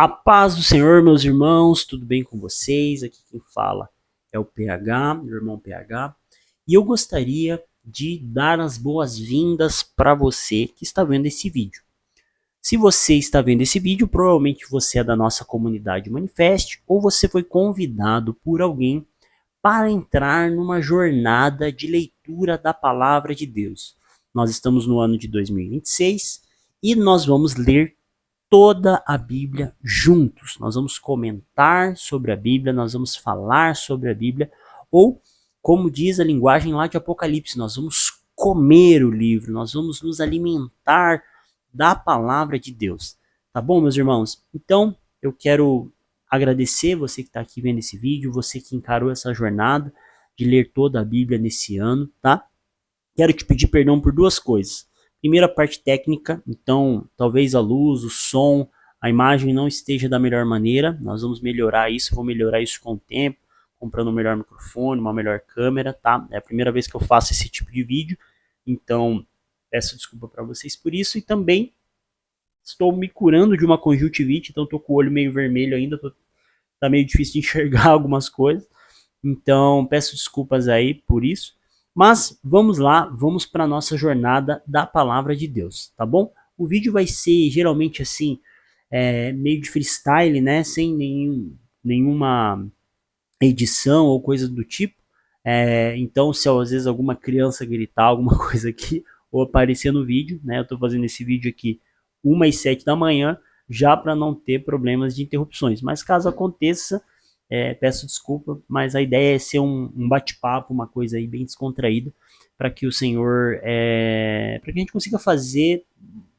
A paz do Senhor, meus irmãos, tudo bem com vocês? Aqui quem fala é o PH, meu irmão PH, e eu gostaria de dar as boas-vindas para você que está vendo esse vídeo. Se você está vendo esse vídeo, provavelmente você é da nossa comunidade Manifeste ou você foi convidado por alguém para entrar numa jornada de leitura da palavra de Deus. Nós estamos no ano de 2026 e nós vamos ler toda a Bíblia juntos. Nós vamos comentar sobre a Bíblia, nós vamos falar sobre a Bíblia, ou, como diz a linguagem lá de Apocalipse, nós vamos comer o livro, nós vamos nos alimentar da palavra de Deus. Tá bom, meus irmãos? Então, eu quero agradecer você que está aqui vendo esse vídeo, você que encarou essa jornada de ler toda a Bíblia nesse ano, tá? Quero te pedir perdão por duas coisas. Primeiro, a parte técnica, então talvez a luz, o som, a imagem não esteja da melhor maneira. Nós vamos melhorar isso, vou melhorar isso com o tempo, comprando um melhor microfone, uma melhor câmera, tá? É a primeira vez que eu faço esse tipo de vídeo, então peço desculpa para vocês por isso. E também estou me curando de uma conjuntivite, então estou com o olho meio vermelho ainda, tá meio difícil de enxergar algumas coisas. Então, peço desculpas aí por isso. Mas vamos lá, vamos para a nossa jornada da palavra de Deus, tá bom? O vídeo vai ser geralmente assim, meio de freestyle, né? Sem nenhuma edição ou coisa do tipo. Então, se às vezes alguma criança gritar alguma coisa aqui ou aparecer no vídeo, né? Eu estou fazendo esse vídeo aqui 1h07 da manhã, já para não ter problemas de interrupções. Mas caso aconteça, peço desculpa, mas a ideia é ser um bate-papo, uma coisa aí bem descontraída, para que o Senhor, para que a gente consiga fazer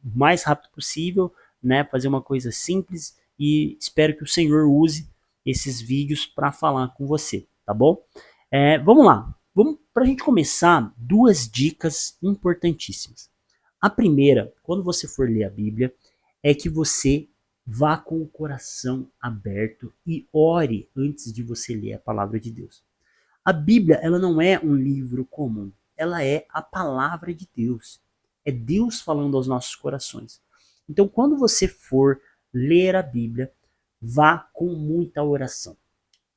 o mais rápido possível, né? Fazer uma coisa simples e espero que o Senhor use esses vídeos para falar com você, tá bom? Vamos lá, vamos para a gente começar duas dicas importantíssimas. A primeira, quando você for ler a Bíblia, é que você vá com o coração aberto e ore antes de você ler a palavra de Deus. A Bíblia, ela não é um livro comum, ela é a palavra de Deus. É Deus falando aos nossos corações. Então, quando você for ler a Bíblia, vá com muita oração.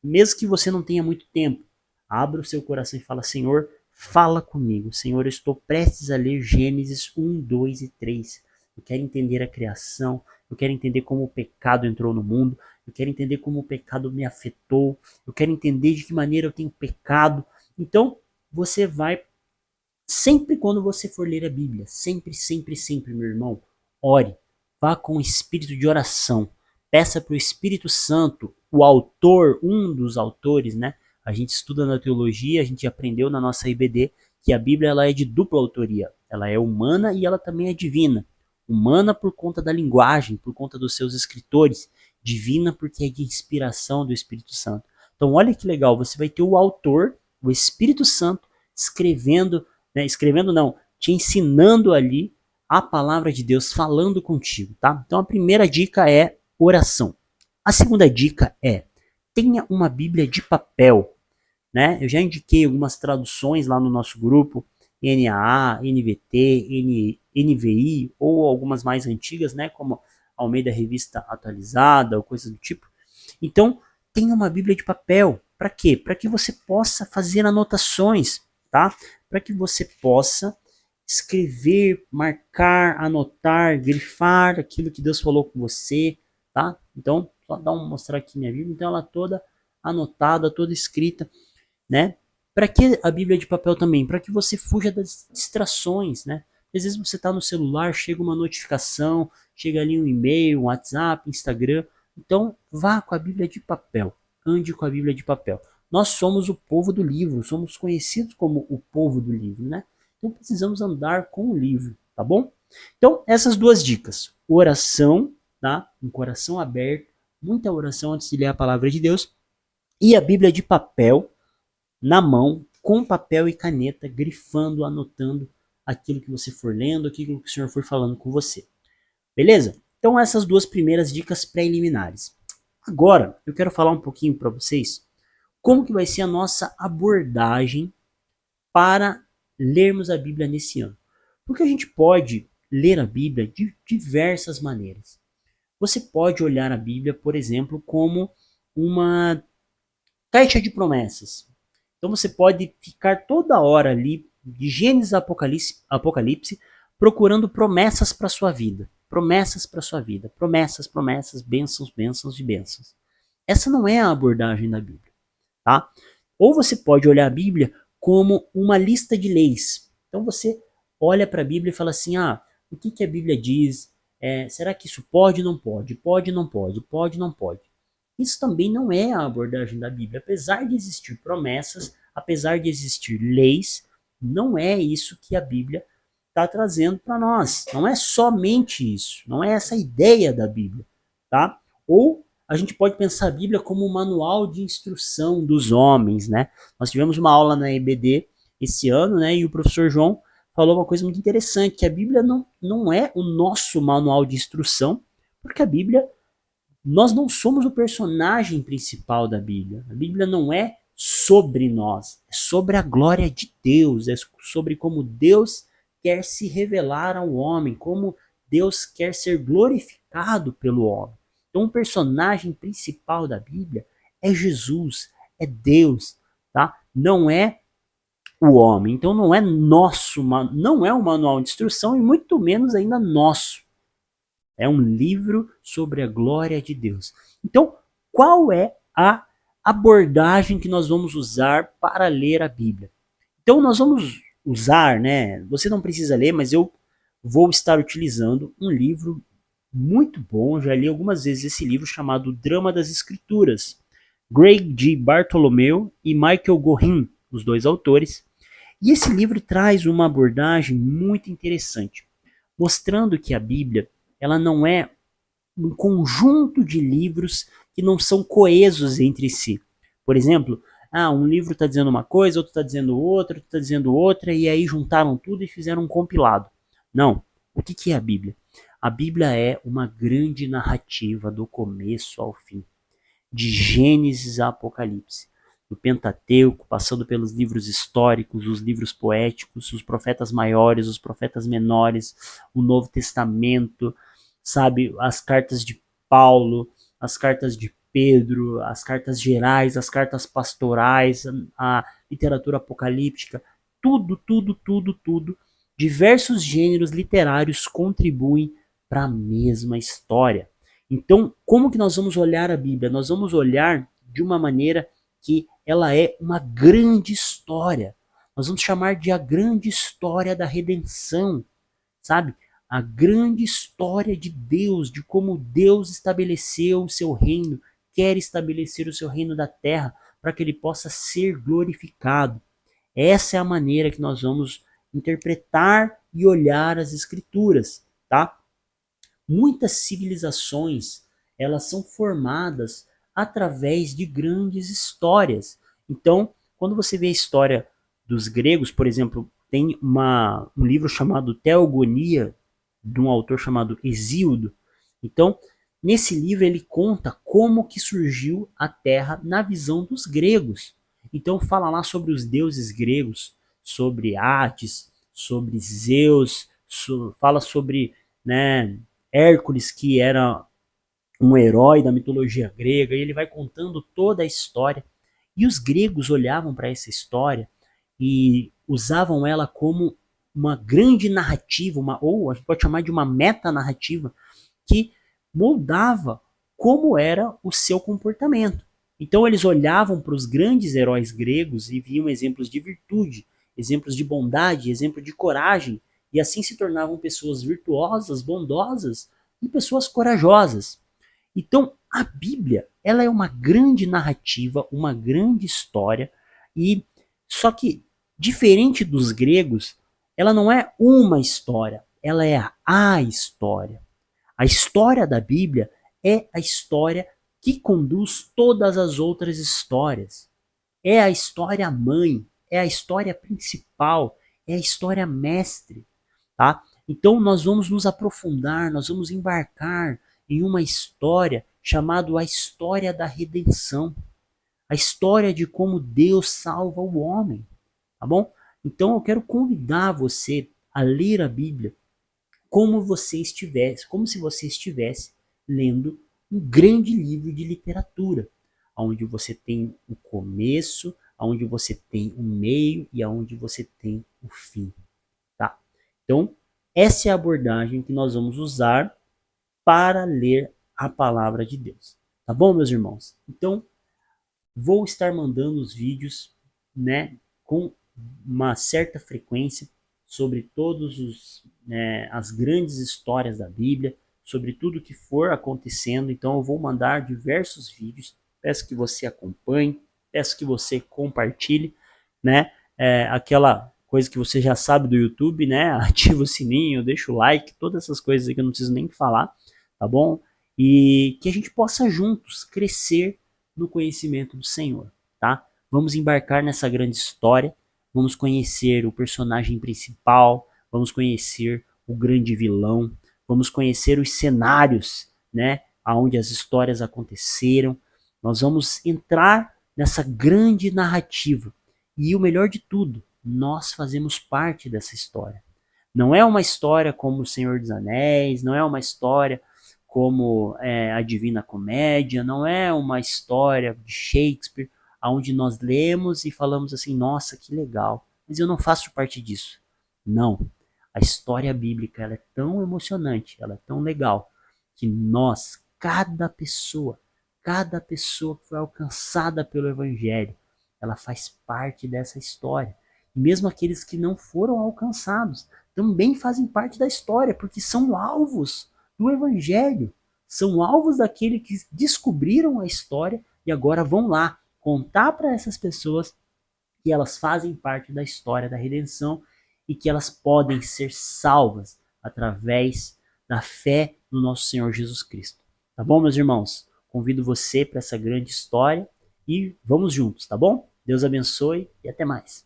Mesmo que você não tenha muito tempo, abra o seu coração e fala: Senhor, fala comigo. Senhor, eu estou prestes a ler Gênesis 1, 2 e 3. Eu quero entender a criação, eu quero entender como o pecado entrou no mundo, eu quero entender como o pecado me afetou, eu quero entender de que maneira eu tenho pecado. Então, você vai, sempre quando você for ler a Bíblia, sempre, sempre, sempre, meu irmão, ore. Vá com o espírito de oração. Peça para o Espírito Santo, o autor, um dos autores, né? A gente estuda na teologia, a gente aprendeu na nossa IBD que a Bíblia ela é de dupla autoria. Ela é humana e ela também é divina. Humana por conta da linguagem, por conta dos seus escritores. Divina porque é de inspiração do Espírito Santo. Então olha que legal, você vai ter o autor, o Espírito Santo, escrevendo, né? Escrevendo não, te ensinando ali a palavra de Deus, falando contigo, tá? Então a primeira dica é oração. A segunda dica é: tenha uma Bíblia de papel, né? Eu já indiquei algumas traduções lá no nosso grupo, NAA, NVT, NVI, ou algumas mais antigas, né? Como Almeida Revista Atualizada, ou coisa do tipo. Então, tenha uma Bíblia de papel. Para quê? Para que você possa fazer anotações, tá? Para que você possa escrever, marcar, anotar, grifar aquilo que Deus falou com você, tá? Então, só mostrar aqui minha Bíblia. Então, ela toda anotada, toda escrita, né? Para que a Bíblia de papel também? Para que você fuja das distrações, né? Às vezes você está no celular, chega uma notificação, chega ali um e-mail, um WhatsApp, Instagram. Então, vá com a Bíblia de papel. Ande com a Bíblia de papel. Nós somos o povo do livro, somos conhecidos como o povo do livro, né? Então precisamos andar com o livro, tá bom? Então, essas duas dicas. Oração, tá? Um coração aberto, muita oração antes de ler a palavra de Deus. E a Bíblia de papel, na mão, com papel e caneta, grifando, anotando aquilo que você for lendo, aquilo que o Senhor for falando com você. Beleza? Então essas duas primeiras dicas preliminares. Agora, eu quero falar um pouquinho para vocês como que vai ser a nossa abordagem para lermos a Bíblia nesse ano. Porque a gente pode ler a Bíblia de diversas maneiras. Você pode olhar a Bíblia, por exemplo, como uma caixa de promessas. Então você pode ficar toda hora ali, de Gênesis a Apocalipse, procurando promessas para sua vida. Promessas para sua vida. Promessas, promessas, bênçãos, bênçãos e bênçãos. Essa não é a abordagem da Bíblia, tá? Ou você pode olhar a Bíblia como uma lista de leis. Então você olha para a Bíblia e fala assim, o que a Bíblia diz? Será que isso pode, não pode? Pode, não pode? Pode, não pode? Isso também não é a abordagem da Bíblia. Apesar de existir promessas, apesar de existir leis, não é isso que a Bíblia está trazendo para nós. Não é somente isso. Não é essa a ideia da Bíblia, tá? Ou a gente pode pensar a Bíblia como um manual de instrução dos homens, né? Nós tivemos uma aula na EBD esse ano, né? E o professor João falou uma coisa muito interessante, que a Bíblia não é o nosso manual de instrução, porque a Bíblia, nós não somos o personagem principal da Bíblia. A Bíblia não é sobre nós, é sobre a glória de Deus, é sobre como Deus quer se revelar ao homem, como Deus quer ser glorificado pelo homem. Então, o personagem principal da Bíblia é Jesus, é Deus, tá? Não é o homem. Então, não é nosso, não é um manual de instrução e muito menos ainda nosso. É um livro sobre a glória de Deus. Então, qual é a abordagem que nós vamos usar para ler a Bíblia? Então, nós vamos usar, né? Você não precisa ler, mas eu vou estar utilizando um livro muito bom. Já li algumas vezes esse livro chamado Drama das Escrituras. Greg G. Bartholomew e Michael Gorin, os dois autores. E esse livro traz uma abordagem muito interessante, mostrando que a Bíblia ela não é um conjunto de livros que não são coesos entre si. Por exemplo, um livro está dizendo uma coisa, outro está dizendo outra, outro está dizendo outra, e aí juntaram tudo e fizeram um compilado. Não. O que é a Bíblia? A Bíblia é uma grande narrativa do começo ao fim, de Gênesis a Apocalipse, do Pentateuco, passando pelos livros históricos, os livros poéticos, os profetas maiores, os profetas menores, o Novo Testamento, sabe, as cartas de Paulo, as cartas de Pedro, as cartas gerais, as cartas pastorais, a literatura apocalíptica, tudo, tudo, tudo, tudo. Diversos gêneros literários contribuem para a mesma história. Então, como que nós vamos olhar a Bíblia? Nós vamos olhar de uma maneira que ela é uma grande história. Nós vamos chamar de a grande história da redenção, sabe? A grande história de Deus, de como Deus estabeleceu o seu reino, quer estabelecer o seu reino da terra, para que ele possa ser glorificado. Essa é a maneira que nós vamos interpretar e olhar as escrituras, tá? Muitas civilizações, elas são formadas através de grandes histórias. Então, quando você vê a história dos gregos, por exemplo, tem um livro chamado Teogonia, de um autor chamado Hesíodo. Então, nesse livro ele conta como que surgiu a Terra na visão dos gregos. Então fala lá sobre os deuses gregos, sobre Hades, sobre Zeus, fala sobre, né, Hércules, que era um herói da mitologia grega, e ele vai contando toda a história. E os gregos olhavam para essa história e usavam ela como uma grande narrativa, ou a gente pode chamar de uma metanarrativa, que moldava como era o seu comportamento. Então eles olhavam para os grandes heróis gregos e viam exemplos de virtude, exemplos de bondade, exemplo de coragem, e assim se tornavam pessoas virtuosas, bondosas e pessoas corajosas. Então, a Bíblia, ela é uma grande narrativa, uma grande história, e só que diferente dos gregos, ela não é uma história, ela é a história. A história da Bíblia é a história que conduz todas as outras histórias. É a história mãe, é a história principal, é a história mestre, tá? Então nós vamos nos aprofundar, nós vamos embarcar em uma história chamada a história da redenção, a história de como Deus salva o homem, tá bom? Então eu quero convidar você a ler a Bíblia como você estivesse, como se você estivesse lendo um grande livro de literatura, onde você tem o começo, onde você tem o meio e onde você tem o fim, tá? Então, essa é a abordagem que nós vamos usar para ler a palavra de Deus. Tá bom, meus irmãos? Então, vou estar mandando os vídeos, né, com uma certa frequência sobre todos as grandes histórias da Bíblia, sobre tudo que for acontecendo. Então eu vou mandar diversos vídeos. Peço que você acompanhe, peço que você compartilhe, né? Aquela coisa que você já sabe do YouTube, né? Ativa o sininho, deixa o like, todas essas coisas aí que eu não preciso nem falar, tá bom? E que a gente possa juntos crescer no conhecimento do Senhor, tá? Vamos embarcar nessa grande história, vamos conhecer o personagem principal, vamos conhecer o grande vilão, vamos conhecer os cenários, né, aonde as histórias aconteceram. Nós vamos entrar nessa grande narrativa. E o melhor de tudo, nós fazemos parte dessa história. Não é uma história como O Senhor dos Anéis, não é uma história como a Divina Comédia, não é uma história de Shakespeare, onde nós lemos e falamos assim, nossa, que legal, mas eu não faço parte disso. Não, a história bíblica ela é tão emocionante, ela é tão legal, que nós, cada pessoa que foi alcançada pelo Evangelho, ela faz parte dessa história. E mesmo aqueles que não foram alcançados também fazem parte da história, porque são alvos do Evangelho. São alvos daquele que descobriram a história e agora vão lá contar para essas pessoas que elas fazem parte da história da redenção e que elas podem ser salvas através da fé no nosso Senhor Jesus Cristo. Tá bom, meus irmãos? Convido você para essa grande história e vamos juntos, tá bom? Deus abençoe e até mais.